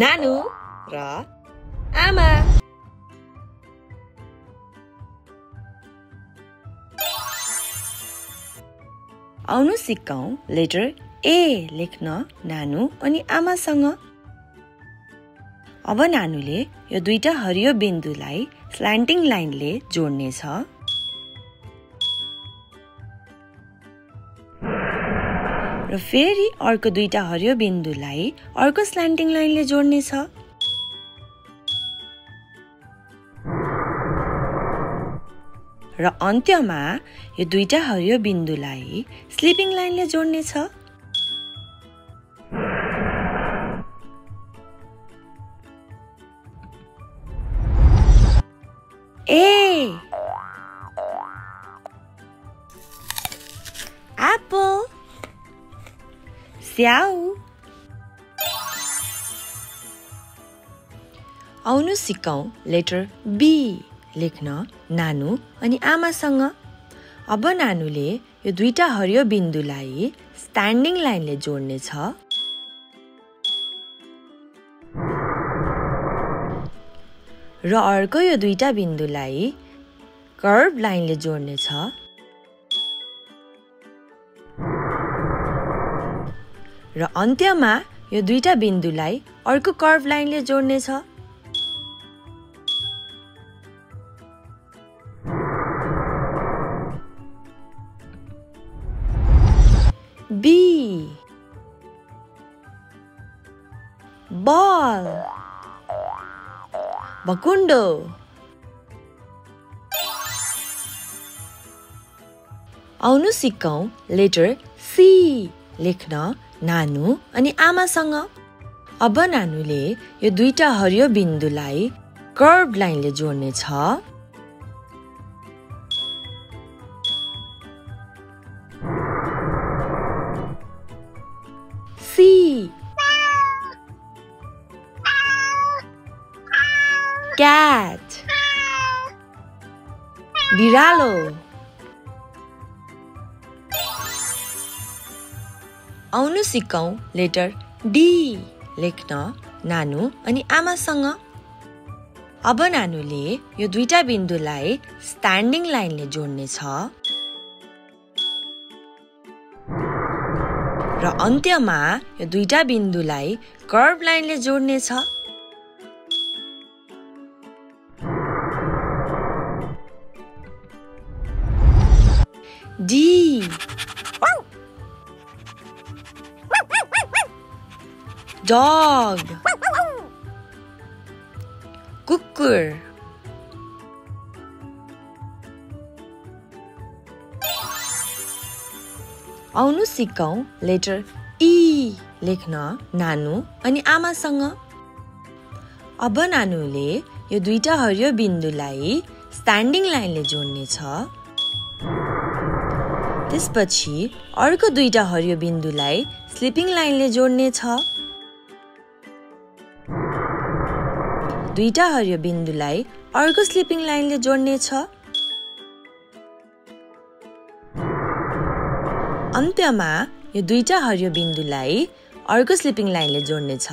नानु र आमा। आउनु सिकौं लेटर ए लेख्न नानु अनि आमासँग। अब नानुले यो दुईटा हरियो बिन्दुलाई स्ल्यान्टिङ लाइनले जोड्नेछ। र फेरि अर्को दुईटा हरियो बिन्दुलाई अर्को स्ल्यान्टिङ लाइनले जोड्नेछ। र अन्त्यमा यो दुईटा हरियो बिन्दुलाई स्लिपिङ लाइनले जोड्नेछ। A apple स्याउ। आउनु सिकौं लेटर B लेख्न नानु अनि आमासँग। अब नानुले यो दुईटा हरियो बिन्दुलाई स्ट्यान्डिङ लाइनले जोड्नेछ। र अर्को यो दुईटा बिन्दुलाई कर्भ लाइनले जोड्नेछ। र अन्त्यमा यो दुईटा बिन्दुलाई अर्को कर्भ लाइनले जोड्नेछ। B ball भकुण्डो। आउनु सिकौं लेटर C लेख्न नानु अनि आमासँग। अब नानुले यो दुईटा हरियो बिन्दुलाई कर्भ लाइनले जोड्नेछ। C cat बिरालो। आउनु सिकौं लेटर D लेख्न नानु अनि आमासँग। अब नानुले यो दुईटा बिन्दुलाई स्ट्यान्डिङ लाइनले जोड्नेछ। र अन्त्यमा यो दुईटा बिन्दुलाई कर्भ लाइनले जोड्नेछ। D dog कुकुर। आउनु सिकौं लेटर E लेख्न नानु अनि आमासँग। अब नानुले यो दुईटा हरियो बिन्दुलाई स्ट्यान्डिङ लाइनले जोड्नेछ। त्यसपछि अर्को दुईटा हरियो बिन्दुलाई स्लिपिङ लाइनले जोड्नेछ। दुईटा हरियो बिन्दुलाई अर्को स्लिपिङ लाइनले जोड्नेछ। अन्त्यमा यो दुईटा हरियो बिन्दुलाई अर्को स्लिपिङ लाइनले जोड्नेछ।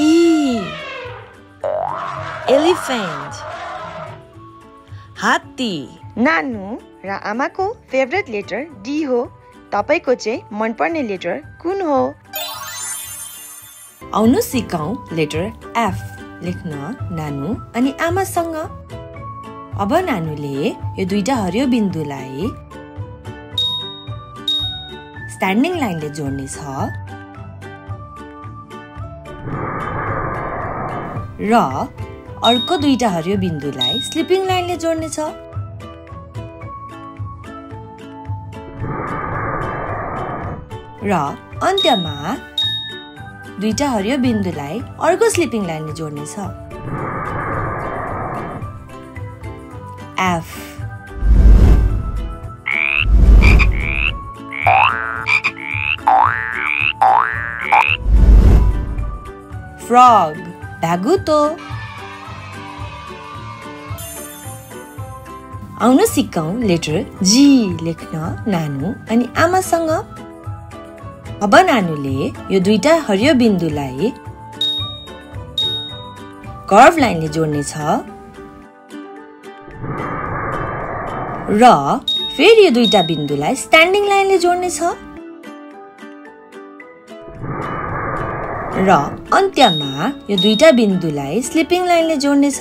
E elephant हात्ती। नानु र आमाको फेभरेट लेटर D हो। तपाईको चाहिँ मनपर्ने लेटर कुन हो? आउनु सिकौं लेटर F लेख्न नानु अनि आमासँग। अब नानुले यो दुईटा हरियो बिन्दुलाई स्ट्यान्डिङ लाइनले जोड्नेछ। र अर्को दुईटा हरियो बिन्दुलाई स्लिपिङ लाइनले जोड्नेछ। र अन्त्यमा दुईटा हरियो बिन्दुलाई अर्को स्लिपिङ लाइनले जोड्नेछ। F frog भ्यागुतो। आउनु सिकौं लेटर जी लेख्न नानु अनि आमासँग। अब नानुले यो दुईटा हरियो बिन्दुलाई कर्भ लाइनले जोड्ने छ र फेरि यो दुईटा बिन्दुलाई स्ट्यान्डिङ लाइनले जोड्ने छ र अन्त्यमा यो दुईटा बिन्दुलाई स्लिपिङ लाइनले जोड्ने छ।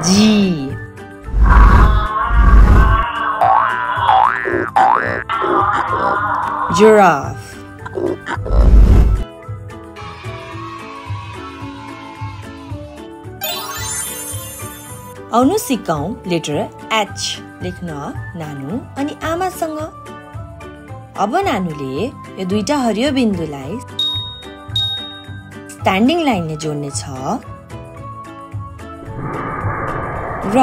जी जिराफ। आउनु सिकौं लेटर एच लेख्न नानु अनि आमासँग। अब नानुले यो दुईटा हरियो बिन्दुलाई स्ट्यान्डिङ लाइनले जोड्ने छ र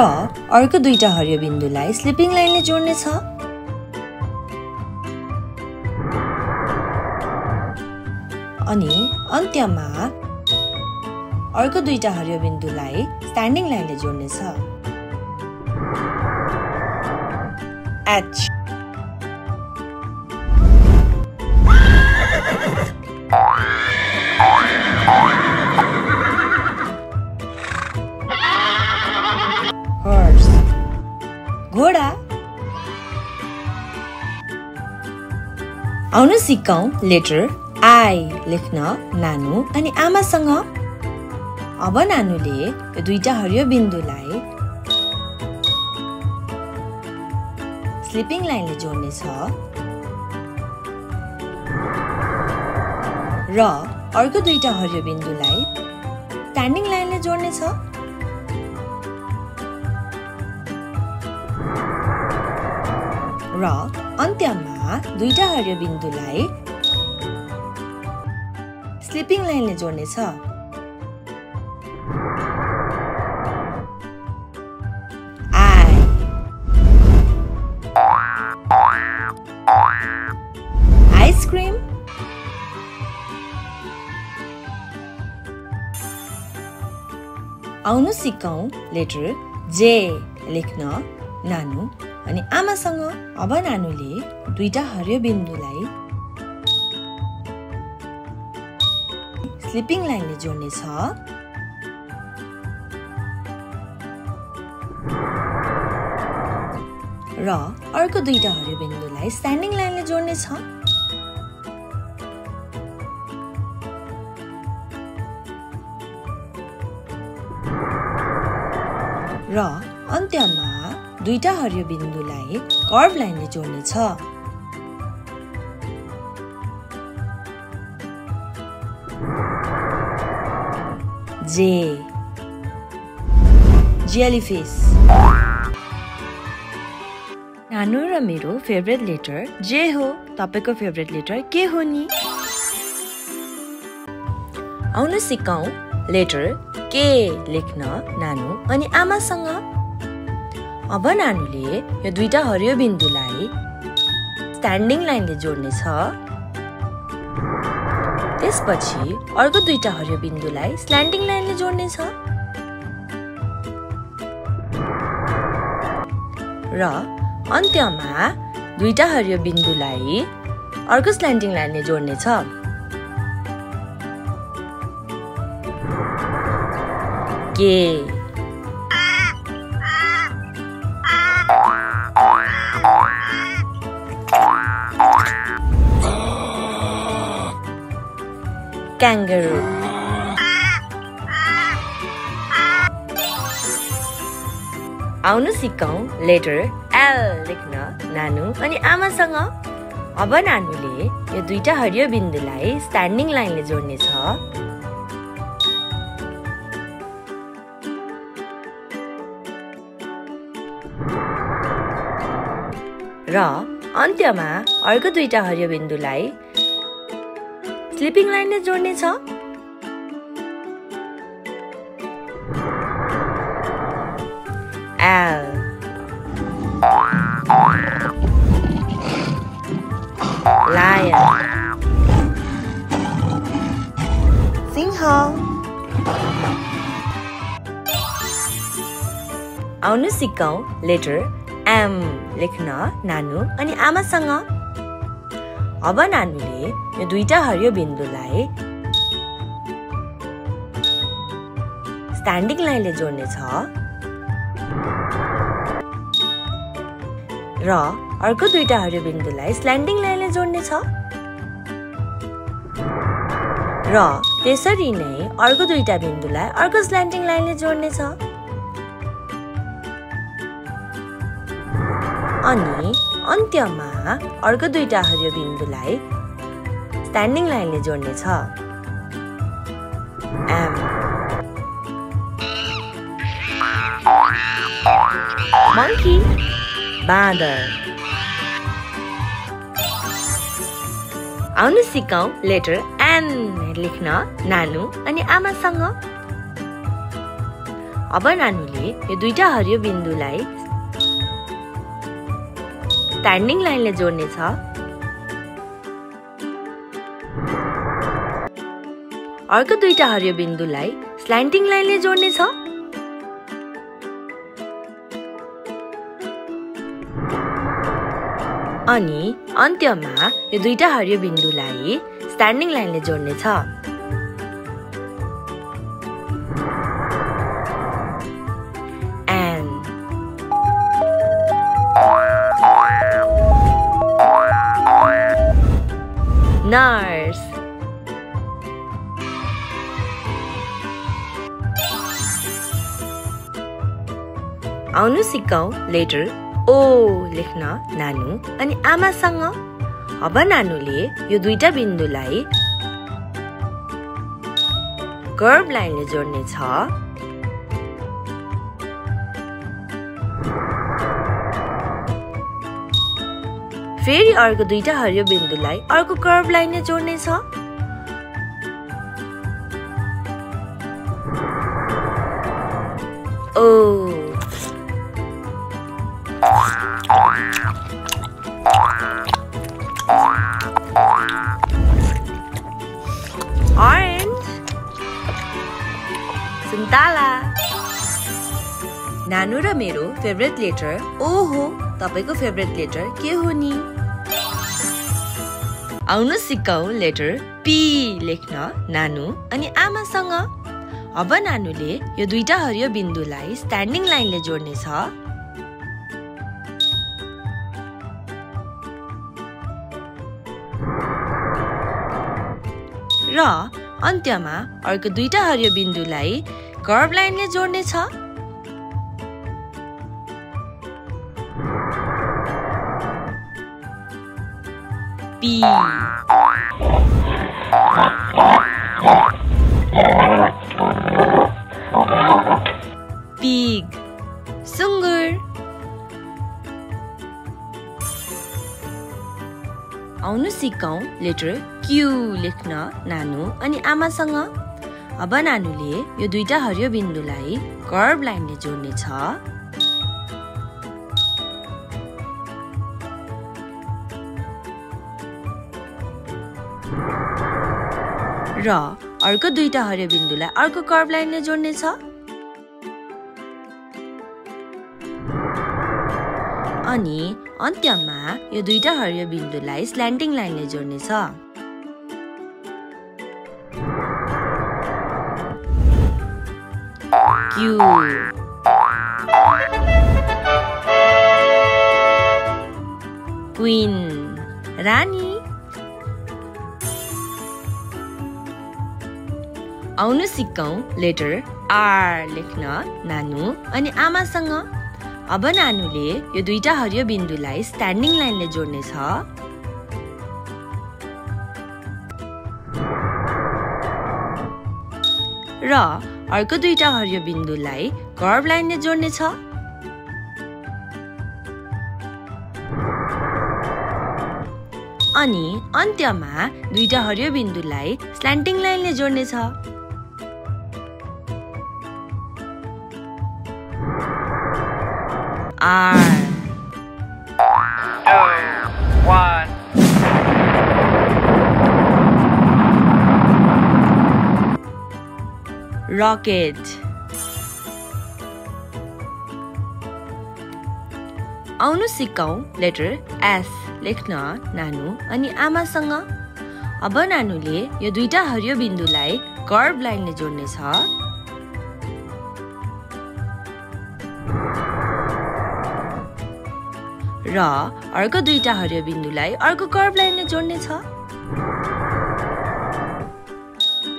अर्को दुईटा हरियो बिन्दुलाई स्लिपिङ लाइनले जोड्ने छ। अनि अन्त्यमा अर्को दुईटा हरियो बिन्दुलाई स्ट्यान्डिङ लाइनले जोड्ने छ। एच। हर्स घोडा। आउनु सिकौं लेटर आई लेख्न नानु अनि आमासँग। अब नानुले यो दुईटा हरियो बिन्दुलाई स्लिपिङ लाइनले जोड्ने छ र अर्को दुईटा हरियो बिन्दुलाई स्ट्यान्डिङ लाइनले जोड्ने छ। र अन्त्यमा दुईटा हरियो बिन्दुलाई स्लिपिङ लाइनले जोड्ने छ। आइसक्रिम। आउनु सिकौं लेटर जे लेख्न नानु अनि आमासँग। अब नानुले दुईटा हरियो बिन्दुलाई स्लिपिङ लाइनले जोड्ने छ र अर्को दुईटा हरियो बिन्दुलाई स्ट्यान्डिङ लाइनले जोड्ने छ। र अन्त्यमा दुईटा हरियो बिन्दुलाई कर्भ लाइनले जोड्ने छ। जे जेलीफिश। नानु र मेरो फेभरेट लेटर जे हो। तपाईको फेभरेट लेटर के हो नि? आउनु सिकौं लेटर के लेख्न नानु अनि आमासँग। अब नानुले यो दुईटा हरियो बिन्दुलाई स्ट्यान्डिङ लाइनले जोड्ने छ। त्यसपछि अर्को दुईटा हरियो बिन्दुलाई स्ल्यान्टिङ लाइनले जोड्ने छ र अन्त्यमा दुईटा हरियो बिन्दुलाई अर्को स्ल्यान्टिङ लाइनले जोड्ने छ। के kangaroo। आउनु सिकौं लेटर एल लेख्न नानु अनि आमासँग। अब नानुले यो दुईटा हरियो बिन्दुलाई स्ट्यान्डिङ लाइनले जोड्ने छ र अन्त्यमा अर्को दुईटा हरियो बिन्दुलाई स्लिपिङ लाइनले जोड्ने छ। L lion Singh. आउनु सिकौं लेटर M लेख्न नानु अनि आमासँग। अब नानुले यो दुईटा हरियो बिन्दुलाई स्ट्यान्डिङ लाइनले जोड्ने छ र अर्को दुईटा हरियो बिन्दुलाई स्ल्यान्डिङ लाइनले जोड्ने छ र त्यसरी नै अर्को दुईटा बिन्दुलाई अर्को स्ल्यान्डिङ लाइनले जोड्ने छ अनि अन्त्यमा अर्को दुईटा हरियो बिन्दुलाई स्ट्यान्डिङ लाइनले जोड्ने छ। M monkey बाँदर। आउनु सिकौं लेटर N लेख्न नानु अनि आमासँग। अब नानुले यो दुईटा हरियो बिन्दुलाई स्ट्यान्डिङ लाइनले जोड्ने छ अर्को दुईटा हरियो बिन्दुलाई स्ल्यान्टिङ लाइनले जोड्ने छ अनि अन्त्यमा यो दुईटा हरियो बिन्दुलाई स्ट्यान्डिङ लाइनले जोड्ने छ। Nurse आउनु सिकौं लेटर O लेख्न नानु अनि आमासँग। अब नानुले यो दुईटा बिन्दुलाई कर्भ लाइनले जोड्ने छ फेरि अर्को दुईटा हरियो बिन्दुलाई अर्को कर्भ लाइनले जोड्ने छ ओ Orange सुन्तला। नानु र मेरो फेभरेट लेटर O हो। तपाईको फेभरेट लेटर के हो नि? आउनु सिकौं लेटर P लेख्न नानु अनि आमासँग। अब नानुले यो दुईटा हरियो बिन्दुलाई स्ट्यान्डिङ लाइनले जोड्ने छ र अन्त्यमा अर्को दुईटा हरियो बिन्दुलाई कर्भ लाइनले जोड्ने छ P Pig सुँगुर। आउनु सिकौं लेटर Q लेख्न नानु अनि आमासँग। अब नानुले यो दुईटा हरियो बिन्दुलाई कर्भ लाइनले जोड्ने छ र अर्को दुईटा हरियो बिन्दुलाई अर्को कर्भ लाइनले जोड्ने छ अनि अन्त्यमा यो दुईटा हरियो बिन्दुलाई स्ल्यान्टिङ लाइनले जोड्ने छ Q Queen रानी। आउनु सिकौं लेटर R लेख्न नानु अनि आमासँग। अब नानुले यो दुईटा हरियो बिन्दुलाई स्ट्यान्डिङ लाइनले जोड्ने छ र अर्को दुईटा हरियो बिन्दुलाई कर्भ लाइनले जोड्ने छ अनि अन्त्यमा दुईटा हरियो बिन्दुलाई स्ल्यान्टिङ लाइनले जोड्ने छ R 2, 1 Rocket आउनु सिकौं लेटर S लेख्न नानु अनि आमासँग। अब नानुले यो दुईटा हरियो बिन्दुलाई कर्भ लाइनले जोड्ने छ। र अर्को दुईटा हरियो बिन्दुलाई अर्को कर्भ लाइनले जोड्ने छ।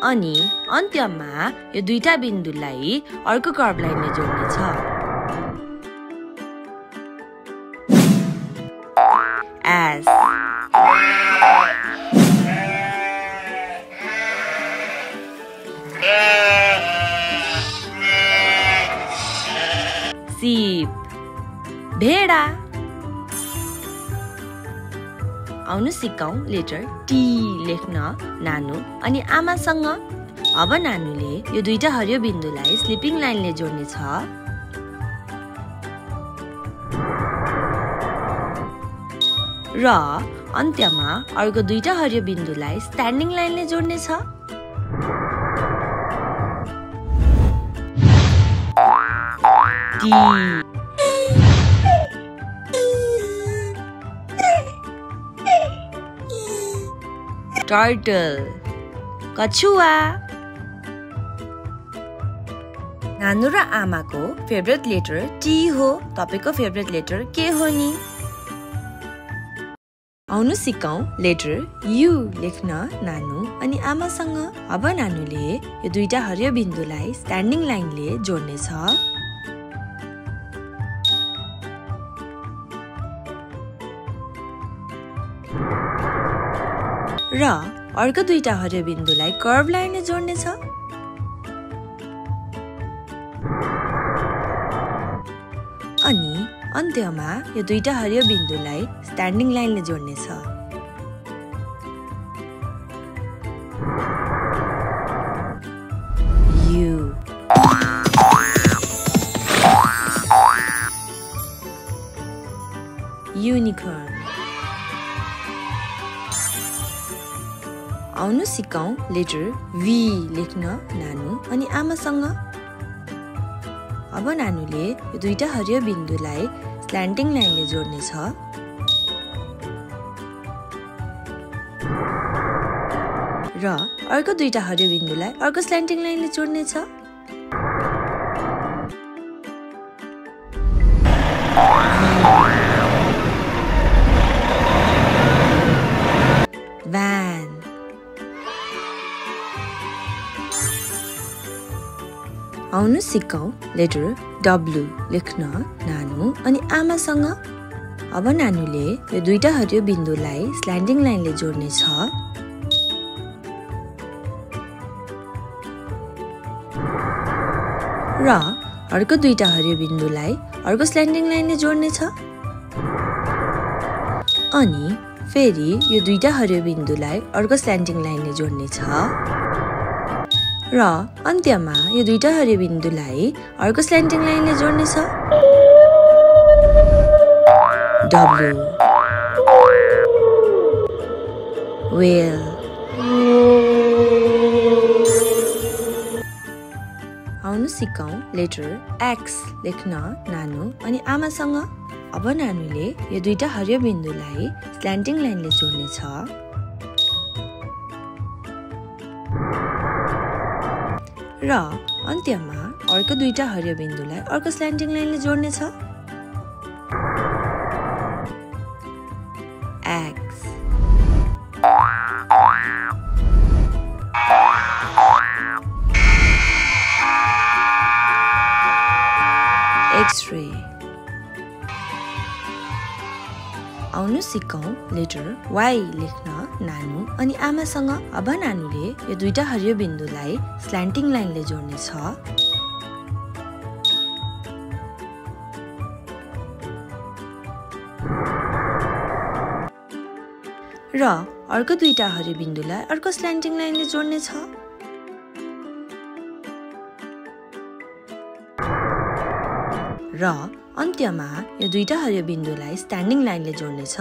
अनि अन्त्यमा यो दुईटा बिन्दुलाई अर्को कर्भ लाइनले जोड्ने छ। S sheep भेडा। आउनु सिकौं लेटर T लेख्न नानु अनि आमासँग। अब नानुले यो दुईटा हरियो बिन्दुलाई स्लिपिङ लाइनले जोड्ने छ। र अन्त्यमा अर्को दुईटा हरियो बिन्दुलाई स्ट्यान्डिङ लाइनले जोड्ने छ। D टर्टल कछुवा। नानु र आमाको फेभरेट लेटर T हो। तपाईको फेभरेट लेटर के हो नि? आउनु सिकौं लेटर U लेख्न नानु अनि आमासँग। अब नानुले यो दुईटा हरियो बिन्दुलाई स्ट्यान्डिङ लाइनले जोड्ने छ। र अर्को दुईटा हरियो बिन्दुलाई कर्भ लाइनले जोड्ने छ। अनि अन्त्यमा यो दुईटा हरियो बिन्दुलाई स्ट्यान्डिङ लाइनले जोड्ने छ। U unicorn. आउनु सिकौं लेटर V लेख्न नानु अनि आमासँग। अब नानुले यो दुईटा हरियो बिन्दुलाई स्ल्यान्टिङ लाइनले जोड्ने छ। र अर्को दुईटा हरियो बिन्दुलाई अर्को स्ल्यान्टिङ लाइनले जोड्ने छ। Van। आउनु सिकौं लेटर W लेख्न नानु अनि आमासँग। अब नानुले यो दुईटा हरियो बिन्दुलाई स्ल्यान्डिङ लाइनले जोड्ने छ। र अर्को दुईटा हरियो बिन्दुलाई अर्को स्ल्यान्डिङ लाइनले जोड्ने छ। अनि फेरि यो दुईटा हरियो बिन्दुलाई अर्को स्ल्यान्डिङ लाइनले जोड्ने छ। र अन्त्यमा यो दुईटा हरियो बिन्दुलाई अर्को स्ल्यान्टिङ लाइनले जोड्ने छ। W whale। आउनु सिकौं लेटर X लेख्न नानु अनि आमासँग। अब नानुले यो दुईटा हरियो बिन्दुलाई स्ल्यान्टिङ लाइनले जोड्ने छ। र अन्त्यमा अर्को दुईटा हरियो बिन्दुलाई अर्को स्ल्यान्टिङ लाइनले जोड्ने छ। X X-ray। आउनु सिकौं लेटर Y लेख्न नानु अनि आमासँग। अब नानुले यो दुईटा हरियो बिन्दुलाई स्ल्यान्टिङ लाइनले जोड्ने छ। र अर्को दुईटा हरियो बिन्दुलाई अर्को स्ल्यान्टिङ लाइनले जोड्ने छ। र अन्त्यमा यो दुईटा हरियो बिन्दुलाई स्ट्यान्डिङ लाइनले जोड्ने छ।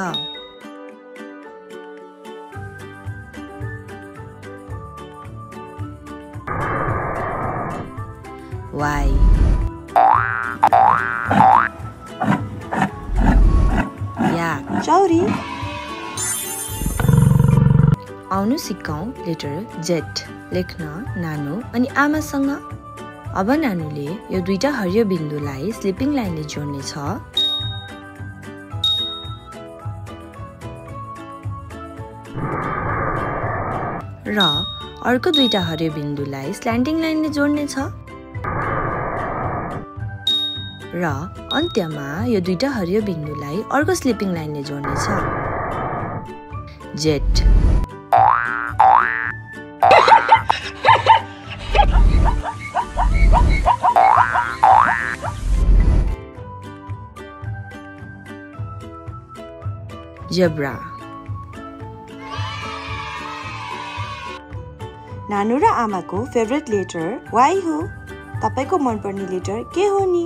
Y चौरी। आउनु सिकौं लेटर जेट लेख्न नानु अनि आमासँग। अब नानुले यो दुईटा हरियो बिन्दुलाई स्लिपिङ लाइनले जोड्नेछ। र अर्को दुईटा हरियो बिन्दुलाई स्ल्यान्टिङ लाइनले जोड्नेछ। र अन्त्यमा यो दुईटा हरियो बिन्दुलाई अर्को स्लिपिङ लाइनले जोड्नेछ। Z zebra. नानु र आमाको फेभरेट लेटर वाई हो। तपाईको मनपर्ने लेटर के हो नि?